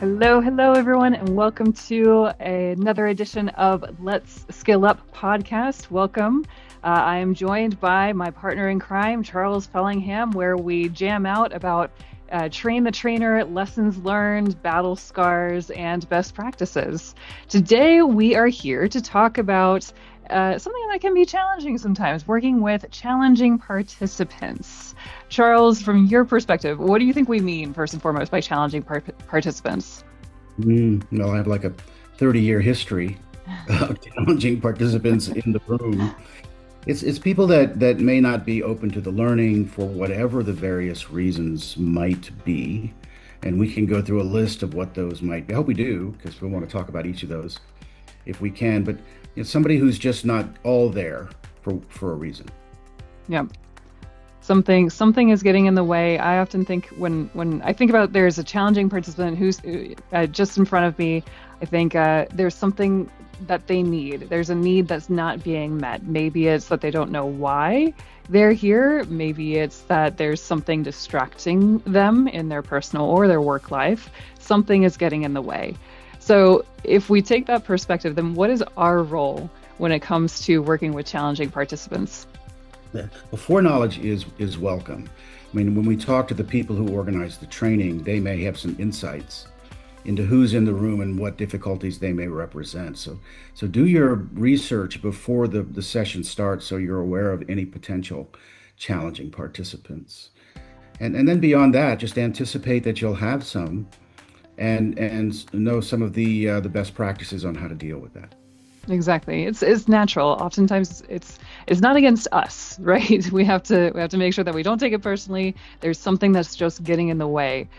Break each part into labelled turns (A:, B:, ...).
A: Hello, everyone, and welcome to another edition of Let's Skill Up podcast. Welcome. I am joined by my partner in crime, Charles Fellingham, where we jam out about train the trainer, lessons learned, battle scars, and best practices. Today, we are here to talk about something that can be challenging sometimes, working with challenging participants. Charles, from your perspective, what do you think we mean, first and foremost, by challenging participants?
B: Well, I have like a 30-year history of challenging participants in the room. It's people that may not be open to the learning for whatever the various reasons might be. And we can go through a list of what those might be. I hope we do, because we want to talk about each of those if we can. But it's somebody who's just not all there for a reason.
A: Yeah. Something is getting in the way. I often think when I think about there's a challenging participant who's just in front of me, I think there's something that they need. There's a need that's not being met. Maybe it's that they don't know why they're here. Maybe it's that there's something distracting them in their personal or their work life. Something is getting in the way. So if we take that perspective, then what is our role when it comes to working with challenging participants?
B: Well, foreknowledge is welcome. I mean, when we talk to the people who organize the training, they may have some insights into who's in the room and what difficulties they may represent. So do your research before the session starts so you're aware of any potential challenging participants. And then beyond that, just anticipate that you'll have some and know some of the best practices on how to deal with that.
A: Exactly. It's natural. Oftentimes it's not against us, right? We have to make sure that we don't take it personally. There's something that's just getting in the way.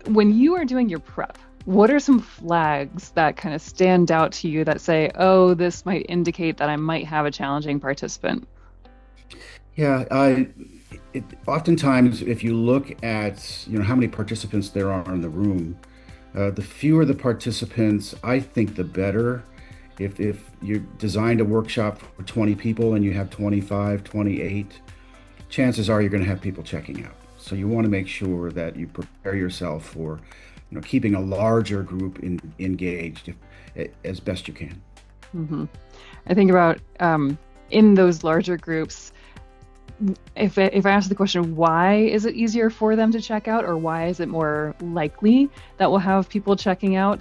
A: When you are doing your prep, what are some flags that kind of stand out to you that say, oh, this might indicate that I might have a challenging participant?
B: Yeah, oftentimes if you look at how many participants there are in the room, the fewer the participants, I think the better. If you designed a workshop for 20 people and you have 25, 28, chances are you're going to have people checking out. So you want to make sure that you prepare yourself for, keeping a larger group engaged as best you can.
A: Mm-hmm. I think about in those larger groups, if I ask the question, why is it easier for them to check out, or why is it more likely that we'll have people checking out?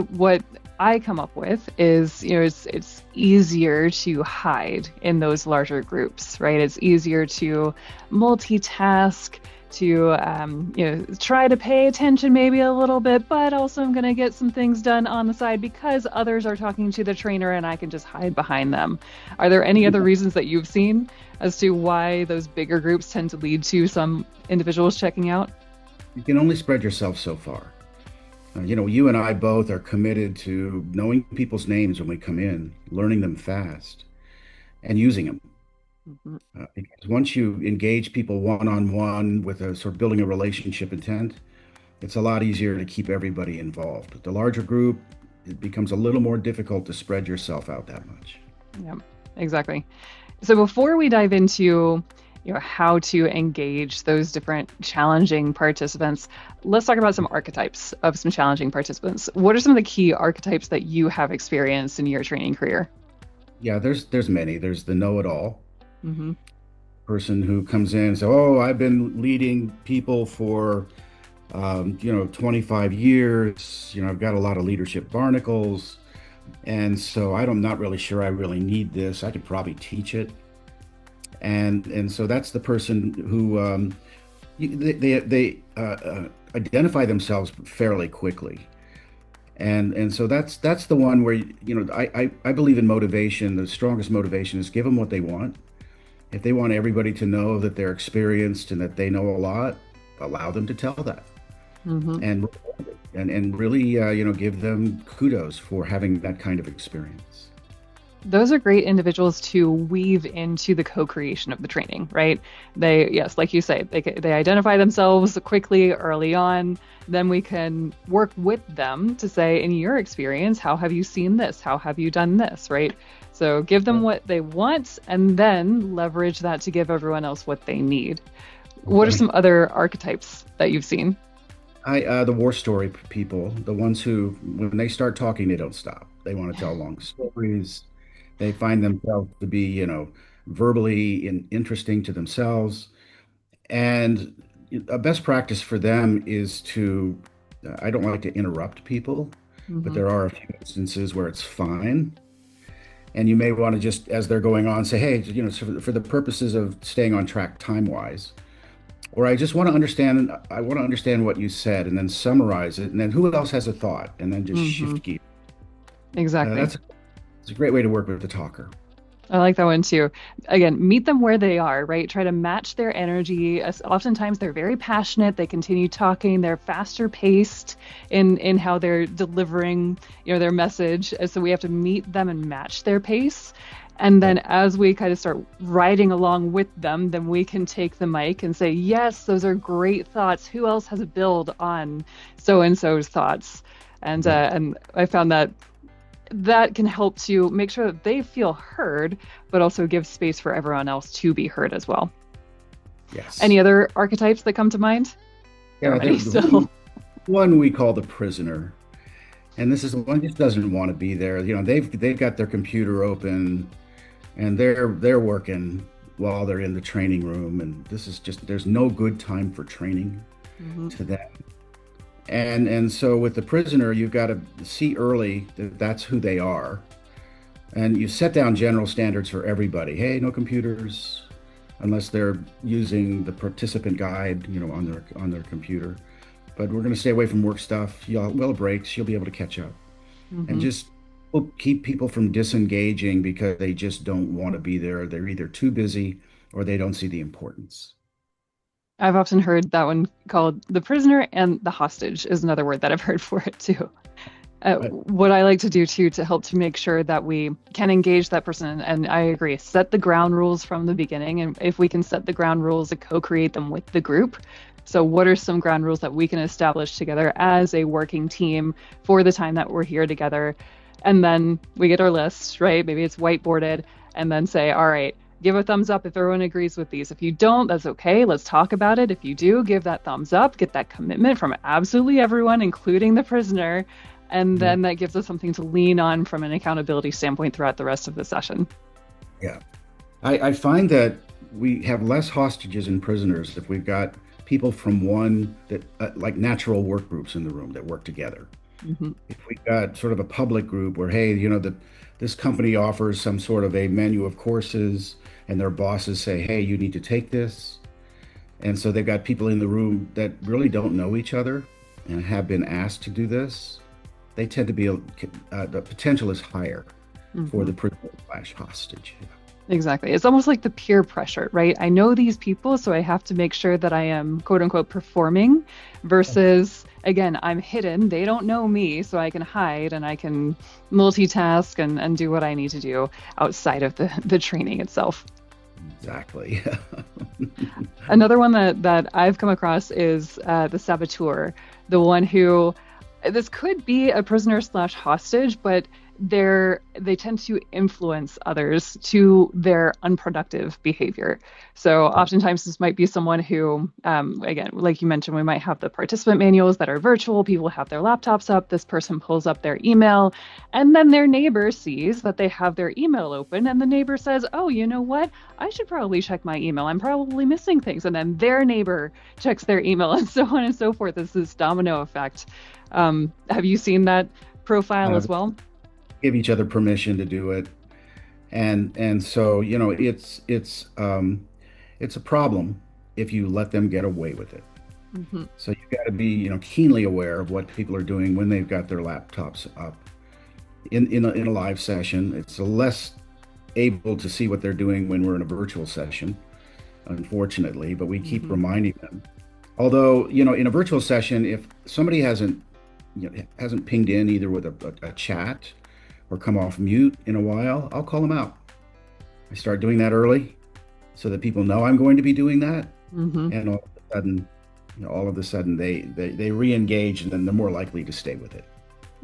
A: What I come up with is, it's easier to hide in those larger groups, right? It's easier to multitask, to try to pay attention maybe a little bit, but also I'm going to get some things done on the side because others are talking to the trainer and I can just hide behind them. Are there any other reasons that you've seen as to why those bigger groups tend to lead to some individuals checking out?
B: You can only spread yourself so far. You and I both are committed to knowing people's names when we come in, learning them fast, and using them.
A: Mm-hmm.
B: Because once you engage people one-on-one with a sort of building a relationship intent, it's a lot easier to keep everybody involved. But the larger group, it becomes a little more difficult to spread yourself out that much.
A: Yeah, exactly. So before we dive into how to engage those different challenging participants, let's talk about some archetypes of some challenging participants. What are some of the key archetypes that you have experienced in your training career?
B: Yeah, there's many. There's the know-it-all
A: Mm-hmm.
B: person who comes in and says, "Oh, I've been leading people for 25 years. I've got a lot of leadership barnacles, and so I'm not really sure I really need this. I could probably teach it." And so that's the person who they identify themselves fairly quickly, and so that's the one where I believe in motivation. The strongest motivation is give them what they want. If they want everybody to know that they're experienced and that they know a lot, allow them to tell that,
A: Mm-hmm.
B: and really give them kudos for having that kind of experience.
A: Those are great individuals to weave into the co-creation of the training, right? Yes, like you say, they identify themselves quickly early on. Then we can work with them to say, in your experience, how have you seen this? How have you done this, right? So give them what they want and then leverage that to give everyone else what they need. What are some other archetypes that you've seen?
B: The war story people, the ones who, when they start talking, they don't stop. They want to tell long stories. They find themselves to be, verbally interesting to themselves. And a best practice for them is to, I don't like to interrupt people, but
A: Hmm.
B: there are a few instances where it's fine. And you may want to just, as they're going on, say, hey, so for the purposes of staying on track time-wise, or I want to understand what you said and then summarize it. And then who else has a thought? And then just
A: Hmm.
B: shift gear.
A: Exactly.
B: That's a great way to work with the talker.
A: I like that one too. Again, meet them where they are, right? Try to match their energy. Oftentimes they're very passionate. They continue talking. They're faster paced in how they're delivering, their message. So we have to meet them and match their pace. And then
B: Right.
A: as we kind of start riding along with them, then we can take the mic and say, yes, those are great thoughts. Who else has a build on so and so's thoughts?
B: Right.
A: And I found that can help to make sure that they feel heard, but also give space for everyone else to be heard as well.
B: Yes.
A: Any other archetypes that come to mind? There are
B: Yeah.
A: many
B: The
A: still.
B: one we call the prisoner. And this is the one just doesn't want to be there. They've got their computer open and they're working while they're in the training room. And this is just there's no good time for training
A: Hmm.
B: to them. And so with the prisoner, you've got to see early that that's who they are. And you set down general standards for everybody. Hey, no computers unless they're using the participant guide, on their computer. But we're going to stay away from work stuff. Well, breaks, you'll be able to catch up. And
A: Hmm.
B: just keep people from disengaging because they just don't want to be there. They're either too busy or they don't see the importance.
A: I've often heard that one called the prisoner, and the hostage is another word that I've heard for it too.
B: But
A: What I like to do too to help to make sure that we can engage that person, and I agree, set the ground rules from the beginning. And if we can set the ground rules and co-create them with the group. So, what are some ground rules that we can establish together as a working team for the time that we're here together? And then we get our list, right? Maybe it's whiteboarded, and then say, all right, give a thumbs up if everyone agrees with these. If you don't, that's okay. Let's talk about it. If you do, give that thumbs up, get that commitment from absolutely everyone, including the prisoner. And
B: yeah,
A: then that gives us something to lean on from an accountability standpoint throughout the rest of the session.
B: yeah. I find that we have less hostages and prisoners if we've got people from one that like natural work groups in the room that work together.
A: Hmm.
B: If we've got sort of a public group where, hey, this company offers some sort of a menu of courses and their bosses say, hey, you need to take this. And so they've got people in the room that really don't know each other and have been asked to do this. They tend to be, the potential is higher for
A: Hmm.
B: the prisoner slash hostage.
A: Exactly. It's almost like the peer pressure, right? I know these people, so I have to make sure that I am quote unquote performing versus, again, I'm hidden. They don't know me, so I can hide and I can multitask and do what I need to do outside of the training itself.
B: Exactly.
A: Another one that I've come across is the saboteur, the one who this could be a prisoner slash hostage, but they tend to influence others to their unproductive behavior. So oftentimes this might be someone who, again, like you mentioned, we might have the participant manuals that are virtual. People have their laptops up. This person pulls up their email, and then their neighbor sees that they have their email open, and the neighbor says, "Oh, you know what? I should probably check my email. I'm probably missing things." And then their neighbor checks their email, and so on and so forth. It's this domino effect. Have you seen that profile
B: uh,
A: as well?
B: Give each other permission to do it. And so, it's a problem if you let them get away with it.
A: Hmm.
B: So you've got to be, keenly aware of what people are doing when they've got their laptops up in a live session. It's less able to see what they're doing when we're in a virtual session, unfortunately, but we keep
A: Hmm.
B: reminding them. Although, in a virtual session, if somebody hasn't pinged in either with a chat or come off mute in a while, I'll call them out. I start doing that early so that people know I'm going to be doing that.
A: Hmm.
B: And all of a sudden they re-engage and then they're more likely to stay with it.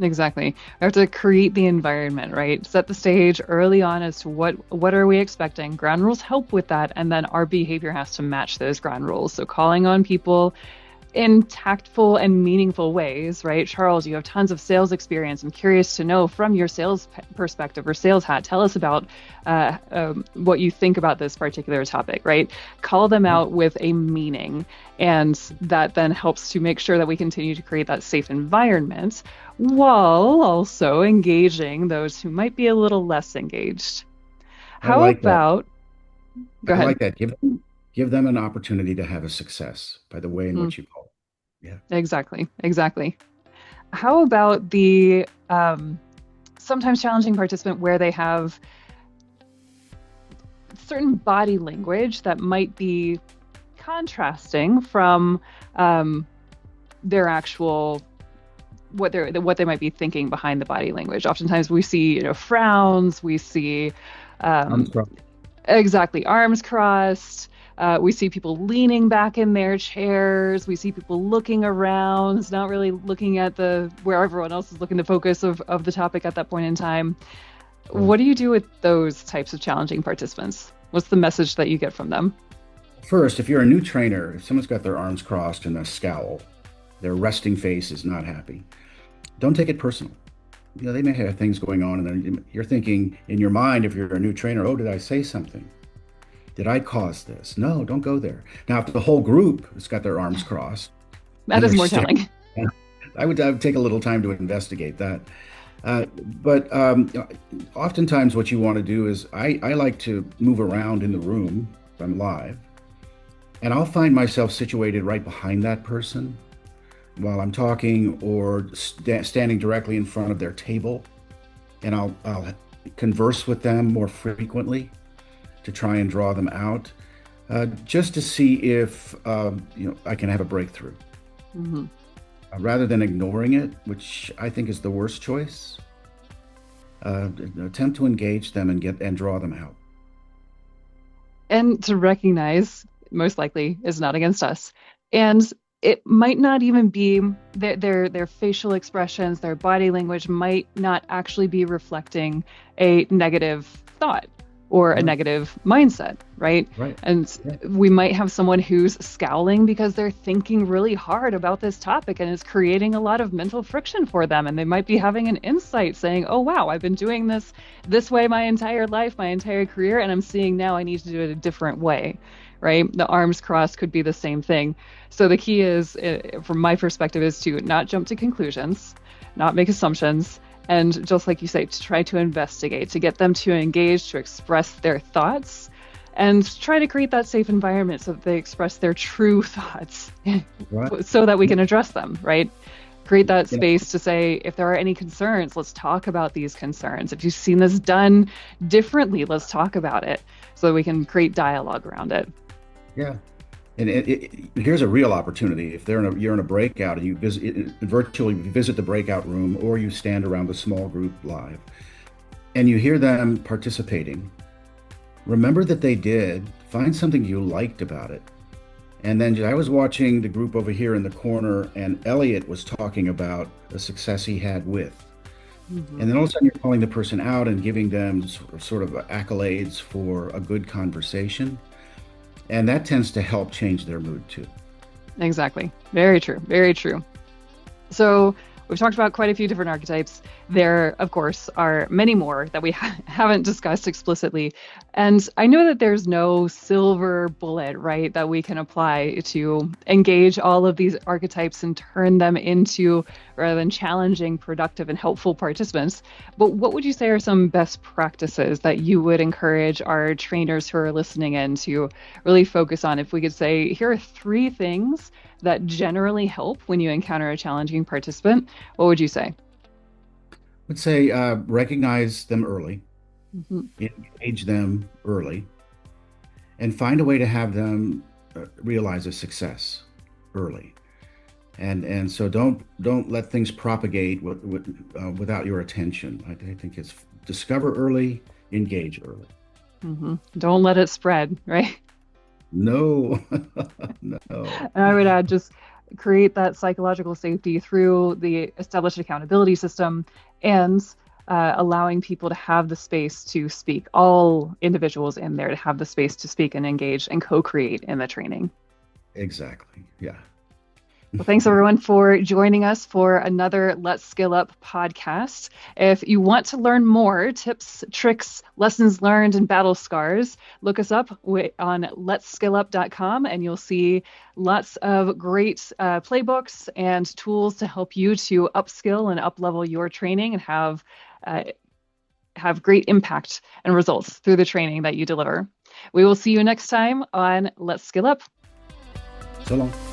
A: Exactly. We have to create the environment, right? Set the stage early on as to what are we expecting. Ground rules help with that, and then our behavior has to match those ground rules. So calling on people in tactful and meaningful ways, right? Charles, you have tons of sales experience. I'm curious to know from your sales perspective or sales hat, tell us about what you think about this particular topic, right? Call them out with a meaning. And that then helps to make sure that we continue to create that safe environment while also engaging those who might be a little less engaged.
B: I
A: How
B: like that.
A: about, go
B: I
A: ahead.
B: like that. Give them an opportunity to have a success by the way in
A: Mm,
B: which you call it. Yeah.
A: exactly, exactly. How about the sometimes challenging participant where they have certain body language that might be contrasting from um, their actual what they might be thinking behind the body language. Oftentimes we see, frowns, we see
B: I'm
A: um,
B: sorry.
A: exactly arms crossed. We see people leaning back in their chairs. We see people looking around. It's not really looking at the where everyone else is looking, the focus of the topic at that point in time.
B: Right.
A: What do you do with those types of challenging participants? What's the message that you get from them?
B: First, if you're a new trainer, if someone's got their arms crossed and a scowl, their resting face is not happy, don't take it personal. They may have things going on, and then you're thinking in your mind, if you're a new trainer, oh, did I say something? Did I cause this? No, don't go there. Now, if the whole group has got their arms crossed
A: That
B: and
A: is
B: they're
A: more
B: staring,
A: telling.
B: I would take a little time to investigate that. But oftentimes, what you want to do is I like to move around in the room if I'm live, and I'll find myself situated right behind that person while I'm talking or standing directly in front of their table, and I'll converse with them more frequently to try and draw them out, just to see if I can have a breakthrough,
A: Hmm.
B: rather than ignoring it, which I think is the worst choice. Uh, Attempt to engage them and get and draw them out.
A: And to recognize, most likely, is not against us. And it might not even be their facial expressions, their body language might not actually be reflecting a negative thought or a
B: No,
A: negative mindset, right?
B: right.
A: And
B: Yeah.
A: we might have someone who's scowling because they're thinking really hard about this topic and it's creating a lot of mental friction for them. And they might be having an insight saying, oh, wow, I've been doing this way my entire life, my entire career, and I'm seeing now I need to do it a different way, right? The arms crossed could be the same thing. So the key is, from my perspective, is to not jump to conclusions, not make assumptions, and just like you say, to try to investigate, to get them to engage, to express their thoughts, and try to create that safe environment so that they express their true thoughts
B: Right.
A: so that we can address them, right? Create that
B: You know,
A: space to say, if there are any concerns, let's talk about these concerns. If you've seen this done differently, let's talk about it so that we can create dialogue around it.
B: yeah. And here's a real opportunity. If you're in a breakout and you virtually visit the breakout room, or you stand around the small group live and you hear them participating, remember that they did. Find something you liked about it. And then I was watching the group over here in the corner, and Elliot was talking about a success he had with.
A: Mm-hmm.
B: And then all of a sudden, you're calling the person out and giving them sort of accolades for a good conversation. And that tends to help change their mood too.
A: Exactly. Very true. Very true. So we've talked about quite a few different archetypes. There, of course, are many more that we haven't discussed explicitly. And I know that there's no silver bullet, right, that we can apply to engage all of these archetypes and turn them into rather than challenging, productive, and helpful participants. But what would you say are some best practices that you would encourage our trainers who are listening in to really focus on? If we could say, here are three things that generally help when you encounter a challenging participant, what would you say?
B: Would say recognize them early,
A: Hmm.
B: engage them early, and find a way to have them realize a success early. And so don't let things propagate without your attention. I think it's discover early, engage early.
A: Hmm. Don't let it spread, right?
B: No, no.
A: And I would add just create that psychological safety through the established accountability system and allowing people to have the space to speak, all individuals in there to have the space to speak and engage and co create in the training.
B: Exactly. Yeah.
A: Well, thanks everyone for joining us for another Let's Skill Up podcast. If you want to learn more tips, tricks, lessons learned, and battle scars, look us up on letsskillup.com and you'll see lots of great playbooks and tools to help you to upskill and uplevel your training and have great impact and results through the training that you deliver. We will see you next time on Let's Skill Up.
B: So long.